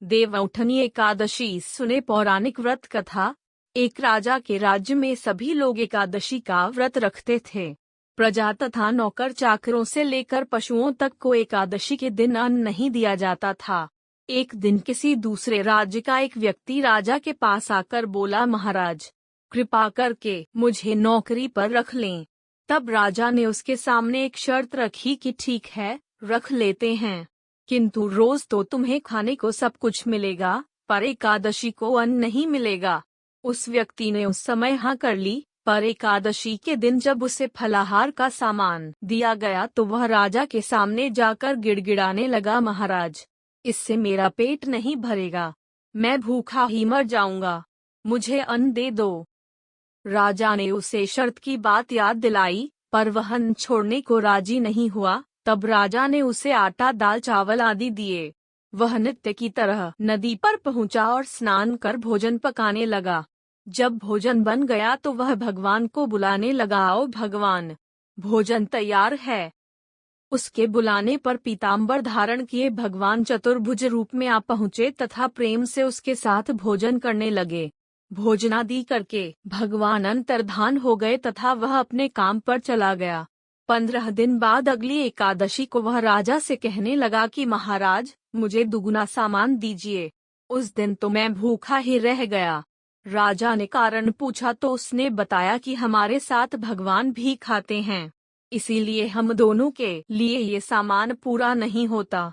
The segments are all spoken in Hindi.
देवउठनी एकादशी सुने पौराणिक व्रत कथा। एक राजा के राज्य में सभी लोग एकादशी का व्रत रखते थे। प्रजा तथा नौकर चाकरों से लेकर पशुओं तक को एकादशी के दिन अन्न नहीं दिया जाता था। एक दिन किसी दूसरे राज्य का एक व्यक्ति राजा के पास आकर बोला, महाराज, कृपा करके मुझे नौकरी पर रख लें। तब राजा ने उसके सामने एक शर्त रखी कि ठीक है, रख लेते हैं, किंतु रोज तो तुम्हें खाने को सब कुछ मिलेगा, पर एकादशी को अन्न नहीं मिलेगा। उस व्यक्ति ने उस समय हाँ कर ली, पर एकादशी के दिन जब उसे फलाहार का सामान दिया गया तो वह राजा के सामने जाकर गिड़गिड़ाने लगा, महाराज, इससे मेरा पेट नहीं भरेगा, मैं भूखा ही मर जाऊंगा, मुझे अन्न दे दो। राजा ने उसे शर्त की बात याद दिलाई, पर वह अन्न छोड़ने को राजी नहीं हुआ। तब राजा ने उसे आटा, दाल, चावल आदि दिए। वह नित्य की तरह नदी पर पहुंचा और स्नान कर भोजन पकाने लगा। जब भोजन बन गया तो वह भगवान को बुलाने लगा, आओ भगवान, भोजन तैयार है। उसके बुलाने पर पीताम्बर धारण किए भगवान चतुर्भुज रूप में आ पहुँचे तथा प्रेम से उसके साथ भोजन करने लगे। भोजनादि करके भगवान अंतर्धान हो गए तथा वह अपने काम पर चला गया। 15 दिन बाद अगली एकादशी को वह राजा से कहने लगा कि महाराज, मुझे दुगुना सामान दीजिए। उस दिन तो मैं भूखा ही रह गया। राजा ने कारण पूछा तो उसने बताया कि हमारे साथ भगवान भी खाते हैं, इसीलिए हम दोनों के लिए ये सामान पूरा नहीं होता।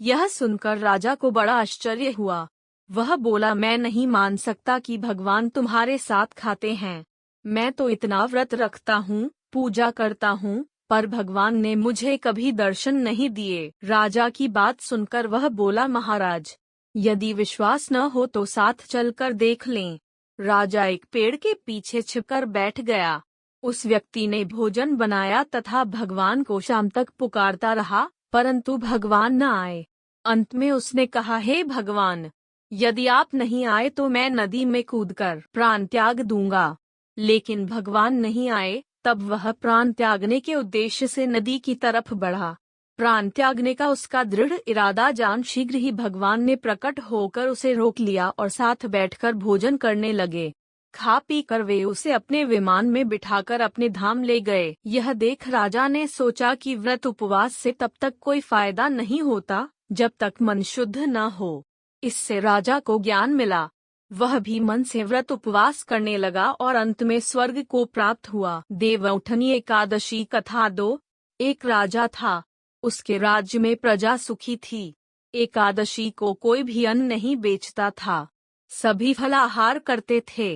यह सुनकर राजा को बड़ा आश्चर्य हुआ। वह बोला, मैं नहीं मान सकता कि भगवान तुम्हारे साथ खाते हैं। मैं तो इतना व्रत रखता हूँ, पूजा करता हूँ, पर भगवान ने मुझे कभी दर्शन नहीं दिए। राजा की बात सुनकर वह बोला, महाराज, यदि विश्वास न हो तो साथ चलकर देख लें। राजा एक पेड़ के पीछे छिपकर बैठ गया। उस व्यक्ति ने भोजन बनाया तथा भगवान को शाम तक पुकारता रहा, परंतु भगवान न आए। अंत में उसने कहा, हे भगवान, यदि आप नहीं आए तो मैं नदी में कूदकर प्राण त्याग दूंगा। लेकिन भगवान नहीं आए। तब वह प्राण त्यागने के उद्देश्य से नदी की तरफ बढ़ा। प्राण त्यागने का उसका दृढ़ इरादा जान शीघ्र ही भगवान ने प्रकट होकर उसे रोक लिया और साथ बैठकर भोजन करने लगे। खा पी कर वे उसे अपने विमान में बिठाकर अपने धाम ले गए। यह देख राजा ने सोचा कि व्रत उपवास से तब तक कोई फायदा नहीं होता जब तक मन शुद्ध न हो। इससे राजा को ज्ञान मिला। वह भी मन से व्रत उपवास करने लगा और अंत में स्वर्ग को प्राप्त हुआ। देवउठनी एकादशी कथा 2। एक राजा था, उसके राज्य में प्रजा सुखी थी। एकादशी को कोई भी अन्न नहीं बेचता था, सभी फलाहार करते थे।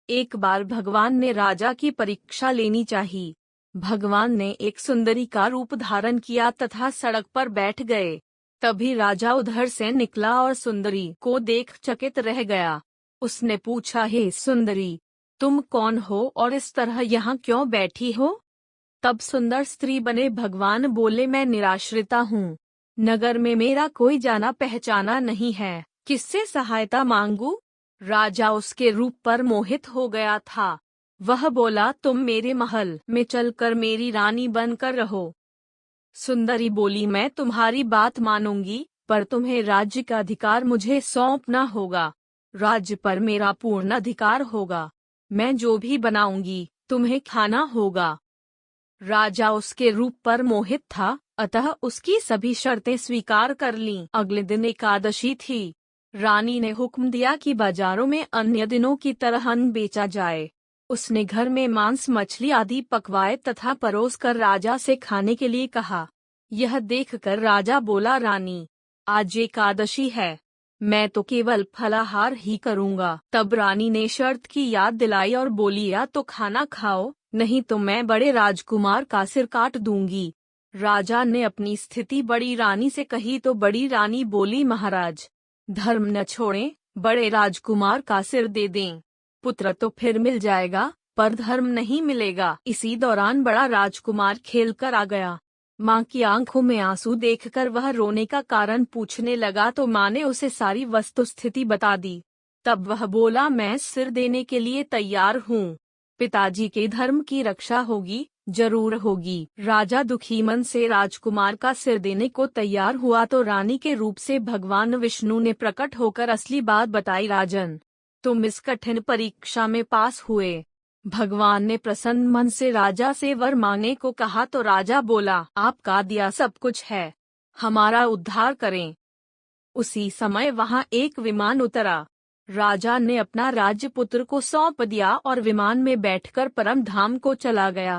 एक बार भगवान ने राजा की परीक्षा लेनी चाहिए। भगवान ने एक सुंदरी का रूप धारण किया तथा सड़क पर बैठ गए। तभी राजा उधर से निकला और सुंदरी को देख चकित रह गया। उसने पूछा, हे सुंदरी, तुम कौन हो और इस तरह यहाँ क्यों बैठी हो? तब सुंदर स्त्री बने भगवान बोले, मैं निराश्रिता हूँ, नगर में मेरा कोई जाना पहचाना नहीं है, किससे सहायता मांगू? राजा उसके रूप पर मोहित हो गया था। वह बोला, तुम मेरे महल में चलकर मेरी रानी बनकर रहो। सुंदरी बोली, मैं तुम्हारी बात मानूंगी, पर तुम्हें राज्य का अधिकार मुझे सौंपना होगा। राज्य पर मेरा पूर्ण अधिकार होगा। मैं जो भी बनाऊंगी तुम्हें खाना होगा। राजा उसके रूप पर मोहित था, अतः उसकी सभी शर्तें स्वीकार कर लीं। अगले दिन एकादशी थी। रानी ने हुक्म दिया कि बाजारों में अन्य दिनों की तरह अन्न बेचा जाए। उसने घर में मांस, मछली आदि पकवाए तथा परोस कर राजा से खाने के लिए कहा। यह देखकर राजा बोला, रानी, आज एकादशी है, मैं तो केवल फलाहार ही करूंगा। तब रानी ने शर्त की याद दिलाई और बोली, या तो खाना खाओ, नहीं तो मैं बड़े राजकुमार का सिर काट दूंगी। राजा ने अपनी स्थिति बड़ी रानी से कही तो बड़ी रानी बोली, महाराज, धर्म न छोड़ें, बड़े राजकुमार का सिर दे दें। पुत्र तो फिर मिल जाएगा, पर धर्म नहीं मिलेगा। इसी दौरान बड़ा राजकुमार खेलकर आ गया। माँ की आंखों में आंसू देखकर वह रोने का कारण पूछने लगा तो माँ ने उसे सारी वस्तुस्थिति बता दी। तब वह बोला, मैं सिर देने के लिए तैयार हूँ। पिताजी के धर्म की रक्षा होगी, जरूर होगी। राजा दुखी मन से राजकुमार का सिर देने को तैयार हुआ तो रानी के रूप से भगवान विष्णु ने प्रकट होकर असली बात बताई। राजन, तुम इस कठिन परीक्षा में पास हुए। भगवान ने प्रसन्न मन से राजा से वर मांगने को कहा तो राजा बोला, आपका दिया सब कुछ है, हमारा उद्धार करें। उसी समय वहां एक विमान उतरा। राजा ने अपना राज्यपुत्र को सौंप दिया और विमान में बैठकर परम धाम को चला गया।